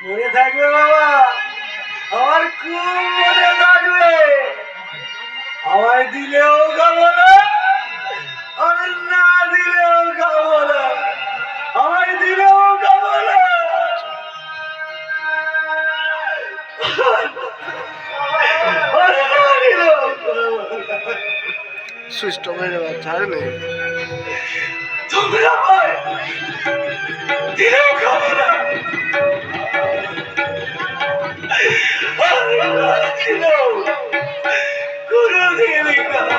মনে থাকবে বাবা, আমার খুব মনে থাকবে। আমায় দিলেও খাবো না, আর না দিলেও খাবো না, আমায় দিলেও খাবো না। সুইচ অফ হয়ে যাবে, ছাড়ে নেই। তুমি আমায় দিলেও খাবো না, কোনোদিনই খাবো না।